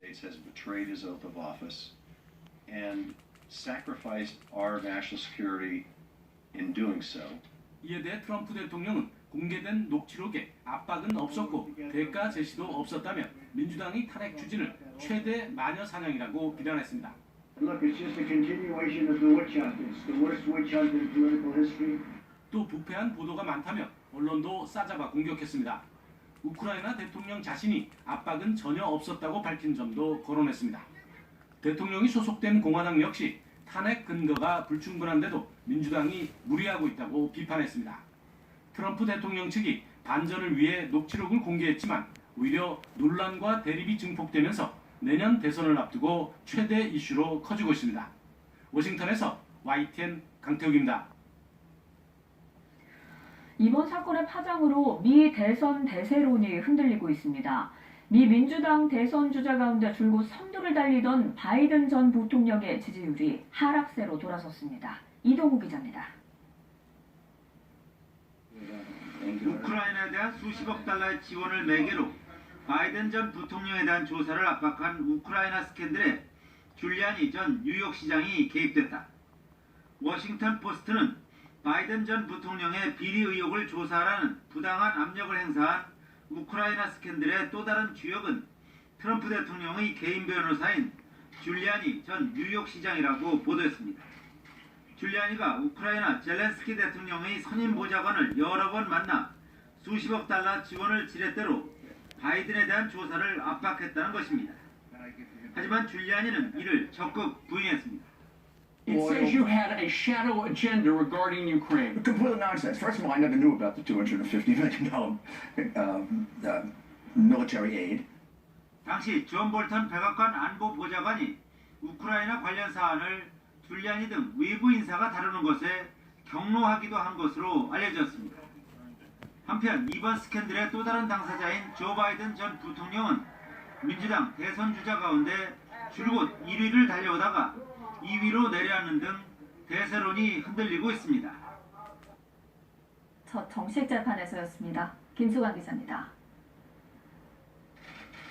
has betrayed his oath of office and sacrificed our national security in doing so. 이에 대해 트럼프 대통령은 공개된 녹취록에 압박은 없었고 대가 제시도 없었다며 민주당이 탄핵 추진을 최대 마녀 사냥이라고 비난했습니다. Look, it's just a continuation of the witch hunt. It's the worst witch hunt in political history. 또 부패한 보도가 많다며 언론도 싸잡아 공격했습니다. 우크라이나 대통령 자신이 압박은 전혀 없었다고 밝힌 점도 거론했습니다. 대통령이 소속된 공화당 역시 탄핵 근거가 불충분한데도 민주당이 무리하고 있다고 비판했습니다. 트럼프 대통령 측이 반전을 위해 녹취록을 공개했지만 오히려 논란과 대립이 증폭되면서 내년 대선을 앞두고 최대 이슈로 커지고 있습니다. 워싱턴에서 YTN 강태욱입니다. 이번 사건의 파장으로 미 대선 대세론이 흔들리고 있습니다. 미 민주당 대선 주자 가운데 줄곧 선두를 달리던 바이든 전 부통령의 지지율이 하락세로 돌아섰습니다. 이동우 기자입니다. 우크라이나에 대한 수십억 달러의 지원을 매개로 바이든 전 부통령에 대한 조사를 압박한 우크라이나 스캔들에 줄리아니 전 뉴욕시장이 개입됐다. 워싱턴 포스트는 바이든 전 부통령의 비리 의혹을 조사하라는 부당한 압력을 행사한 우크라이나 스캔들의 또 다른 주역은 트럼프 대통령의 개인 변호사인 줄리아니 전 뉴욕시장이라고 보도했습니다. 줄리아니가 우크라이나 젤렌스키 대통령의 선임 보좌관을 여러 번 만나 수십억 달러 지원을 지렛대로 바이든에 대한 조사를 압박했다는 것입니다. 하지만 줄리아니는 이를 적극 부인했습니다. It says you had a shadow agenda regarding Ukraine. Complete nonsense. First of all, I never knew about the $250 million military aid. 당시 존 볼턴 백악관 안보 보좌관이 우크라이나 관련 사안을 줄리아니 등 외부 인사가 다루는 것에 경로하기도 한 것으로 알려졌습니다. 한편 이번 스캔들의 또 다른 당사자인 조 바이든 전 부통령은 민주당 대선 주자 가운데 줄곧 1위를 달려오다가 2위로 내려앉는 등 대세론이 흔들리고 있습니다. 첫 정식 재판에서였습니다. 김수관 기자입니다.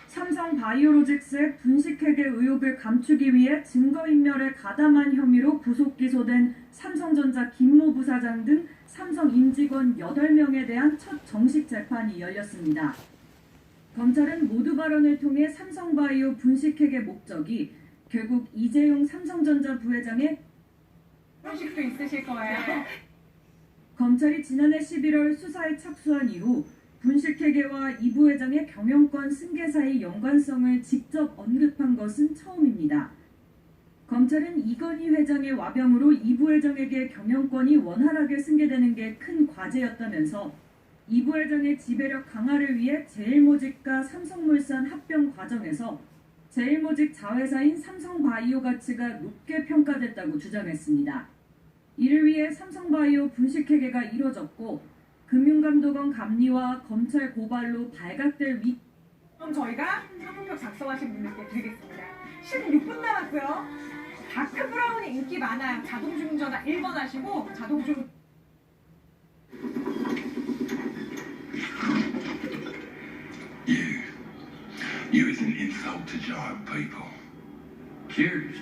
삼성 바이오로직스의 분식회계 의혹을 감추기 위해 증거인멸에 가담한 혐의로 구속 기소된 삼성전자 김모 부사장 등 삼성 임직원 8명에 대한 첫 정식 재판이 열렸습니다. 검찰은 모두 발언을 통해 삼성바이오 분식회계 목적이 결국 이재용 삼성전자 부회장의 형식도 있으실 거예요. 검찰이 지난해 11월 수사에 착수한 이후 분식회계와 이 부회장의 경영권 승계사의 연관성을 직접 언급한 것은 처음입니다. 검찰은 이건희 회장의 와병으로 이 부회장에게 경영권이 원활하게 승계되는 게 큰 과제였다면서 이 부회장의 지배력 강화를 위해 제일모직과 삼성물산 합병 과정에서 제일모직 자회사인 삼성바이오 가치가 높게 평가됐다고 주장했습니다. 이를 위해 삼성바이오 분식회계가 이뤄졌고 금융감독원 감리와 검찰 고발로 발각될 그럼 저희가 상품표 작성하신 분들께 드리겠습니다. 16분 남았고요. 다크 브라운이 인기 많아요. 자동주문 전화 1번 하시고 자동주문 You is an insult to giant people. Cheers.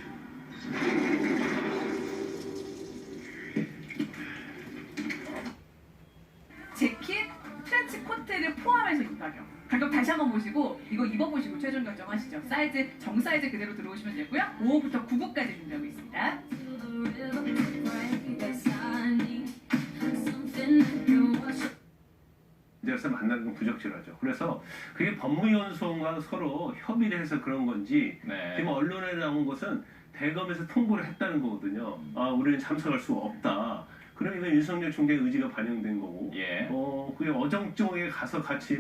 재킷, 트렌치 코트를 포함해서 이 가격. 가격 다시 한번 보시고 이거 입어보시고 최종 결정하시죠. 사이즈 정사이즈 그대로 들어오시면 되고요. 5호부터 9호까지 준비하고 있습니다. 그래서 만나는 건 부적절하죠. 그래서 그게 법무연수원과 서로 협의를 해서 그런 건지 지금 언론에 나온 것은 대검에서 통보를 했다는 거거든요. 아, 우리는 참석할 수 없다. 그럼 이건 윤석열 총장의 의지가 반영된 거고, 그게 어정쩡하게 가서 같이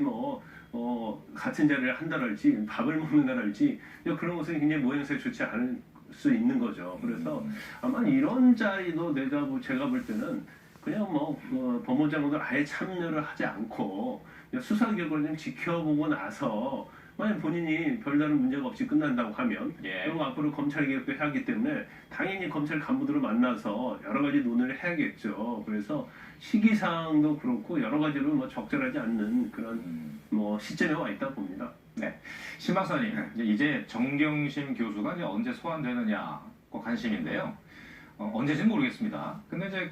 같은 자리를 한다랄지 밥을 먹는다랄지 그런 것은 굉장히 모양새가 좋지 않을 수 있는 거죠. 그래서 아마 이런 자리도 제가 볼 때는 그냥 법무장관도 아예 참여를 하지 않고 수사 결과를 좀 지켜보고 나서 만약 본인이 별다른 문제가 없이 끝난다고 하면 그리고 앞으로 검찰 개혁도 해야 하기 때문에 당연히 검찰 간부들을 만나서 여러 가지 논의를 해야겠죠. 그래서 시기상도 그렇고 여러 가지로 적절하지 않는 그런 시점에 와 있다고 봅니다. 신 박사님, 이제 정경심 교수가 이제 언제 소환되느냐 관심인데요. 언제지는 모르겠습니다. 근데 이제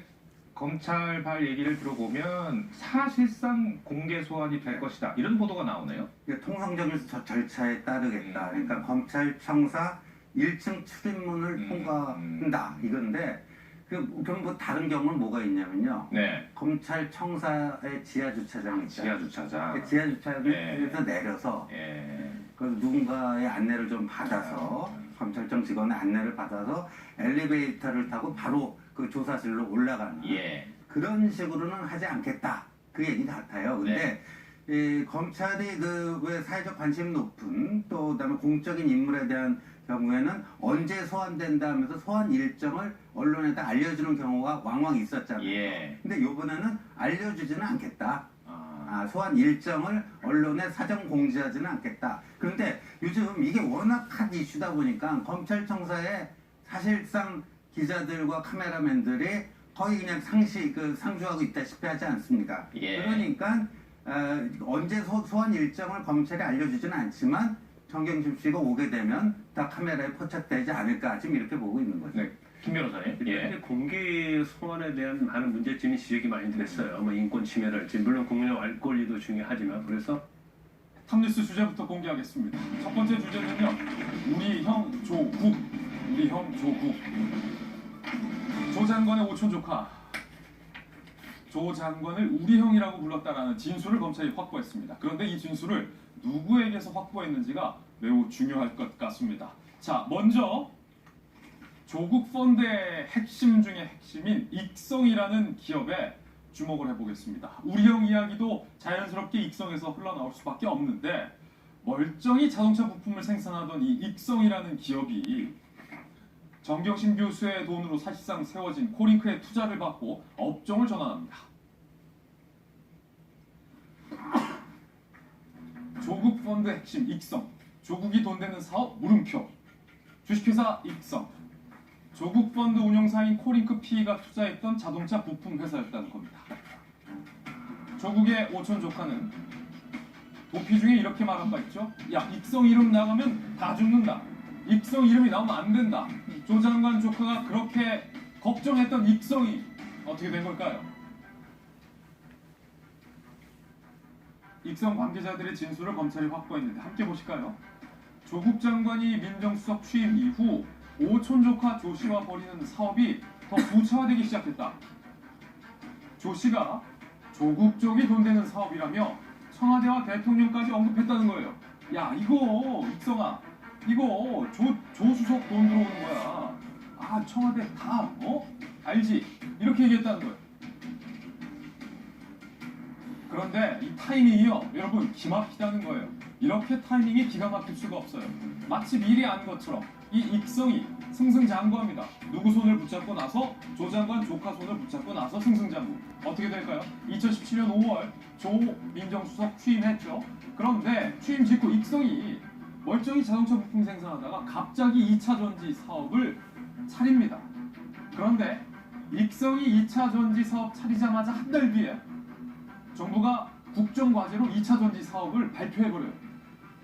검찰발 얘기를 들어보면 사실상 공개 소환이 될 것이다 이런 보도가 나오네요. 통상적인 절차에 따르겠다. 그러니까 검찰청사 1층 출입문을 통과한다 이건데 그럼 뭐 다른 경우는 뭐가 있냐면요. 검찰청사의 지하 주차장이 있죠. 지하 주차장. 지하 주차장에서 내려서 그 누군가의 안내를 좀 받아서 검찰청 직원의 안내를 받아서 엘리베이터를 타고 바로 그 조사실로 올라가는 그런 식으로는 하지 않겠다 그 얘기 같아요. 근데 검찰이 왜 사회적 관심이 높은 또 그다음에 공적인 인물에 대한 경우에는 언제 소환된다 하면서 소환 일정을 언론에다 알려주는 경우가 왕왕 있었잖아요. 근데 이번에는 알려주지는 않겠다. 소환 일정을 언론에 사전 공지하지는 않겠다. 그런데 요즘 이게 워낙 핫 이슈다 보니까 검찰청사에 사실상 기자들과 카메라맨들이 거의 그냥 상주하고 있다시피 하지 않습니까? 그러니까 언제 소환 일정을 검찰이 알려주지는 않지만 정경심 씨가 오게 되면 다 카메라에 포착되지 않을까 지금 이렇게 보고 있는 거죠. 김 변호사님. 이제 공개 소환에 대한 많은 문제점이 지적이 많이 됐어요. 뭐 인권 침해랄지 물론 국민의 알 권리도 중요하지만 그래서 탑뉴스 주제부터 공개하겠습니다. 첫 번째 주제는요. 우리 형 조국. 우리 형 조국. 조 장관의 오촌 조카. 조 장관을 우리 형이라고 불렀다라는 진술을 검찰이 확보했습니다. 그런데 이 진술을 누구에게서 확보했는지가 매우 중요할 것 같습니다. 자, 먼저 조국 펀드의 핵심 중에 핵심인 익성이라는 기업에 주목을 해보겠습니다. 우리 형 이야기도 자연스럽게 익성에서 흘러나올 수밖에 없는데 멀쩡히 자동차 부품을 생산하던 이 익성이라는 기업이 정경심 교수의 돈으로 사실상 세워진 코링크에 투자를 받고 업종을 전환합니다. 조국 펀드 핵심 익성, 조국이 돈 되는 사업 물음표, 주식회사 익성, 조국 펀드 운영사인 코링크 PE가 투자했던 자동차 부품 회사였다는 겁니다. 조국의 오촌 조카는 도피 중에 이렇게 말한 바 있죠. 야, 익성 이름 나가면 다 죽는다. 익성 이름이 나오면 안 된다. 조 장관 조카가 그렇게 걱정했던 익성이 어떻게 된 걸까요? 익성 관계자들의 진술을 검찰이 확보했는데 함께 보실까요? 조국 장관이 민정수석 취임 이후 오촌 조카 조 씨와 벌이는 사업이 더 구체화되기 시작했다. 조 씨가 조국 쪽이 돈 되는 사업이라며 청와대와 대통령까지 언급했다는 거예요. 야, 이거 익성아, 이거 조 수석 돈 들어오는 거야. 아, 청와대 다 알지? 이렇게 얘기했다는 거예요. 그런데 이 타이밍이요, 여러분 기막히다는 거예요. 이렇게 타이밍이 기가 막힐 수가 없어요. 마치 미리 안 것처럼 이 익성이 승승장구합니다. 누구 손을 붙잡고 나서 조 장관 조카 손을 붙잡고 나서 승승장구. 어떻게 될까요? 2017년 5월 조 민정수석 취임했죠. 그런데 취임 직후 익성이 멀쩡히 자동차 부품 생산하다가 갑자기 2차 전지 사업을 차립니다. 그런데 익성이 2차 전지 사업 차리자마자 한 달 뒤에 정부가 국정과제로 2차 전지 사업을 발표해버려요.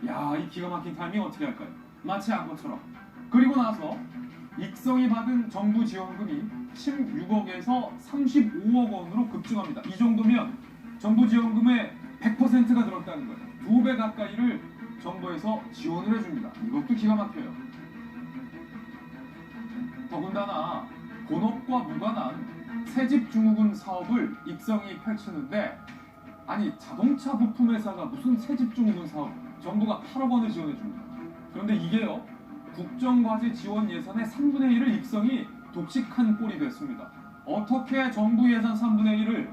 야, 이 기가 막힌 타이밍 어떻게 할까요? 마치 안 것처럼. 그리고 나서 익성이 받은 정부 지원금이 16억에서 35억 원으로 급증합니다. 이 정도면 정부 지원금의 100%가 들었다는 거예요. 2배 가까이를 정부에서 지원을 해줍니다. 이것도 기가 막혀요. 더군다나 본업과 무관한 새집 증후군 사업을 익성이 펼치는데 아니 자동차 부품 회사가 무슨 새집 증후군 사업 정부가 8억 원을 지원해줍니다. 그런데 이게요 국정과제 지원 예산의 3분의 1을 익성이 독식한 꼴이 됐습니다. 어떻게 정부 예산 3분의 1을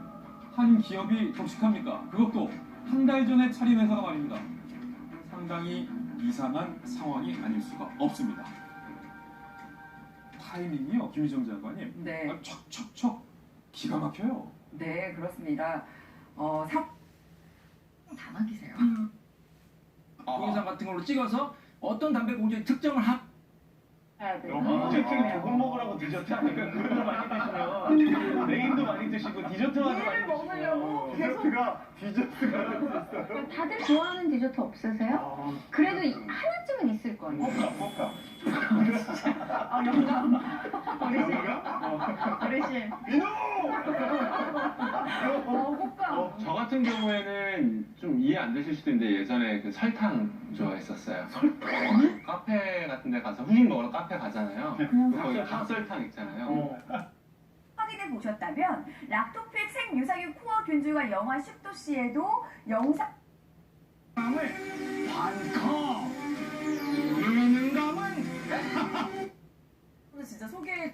한 기업이 독식합니까? 그것도 한 달 전에 차린 회사가 말입니다. 상당히 이상한 상황이 아닐 수가 없습니다. 타이밍이요, 김희정 장관님. 네. 척척척 기가 막혀요. 네, 그렇습니다. 다 막히세요. 동영상 같은 걸로 찍어서 어떤 담배 공장의 특정을 치킨 조금 먹으라고 디저트 하니까 그걸 많이 드시면 메인도 많이 드시고 디저트도 많이 드시고 디저트가 다들 좋아하는 디저트 없으세요? 그래도 하나쯤은 있을 거예요. 뽀까 영감. 어르신. 저 같은 경우에는 좀 이해 안 되실 수도 있는데 예전에 그 설탕 좋아했었어요. 설탕? 카페 같은 데 가서 후식 먹으러 카페 가잖아요. 거기 닭설탕 있잖아요. 확인해 보셨다면 락토필 생유사균 코어 균주가 영화 10도씨에도 영상 진짜 소개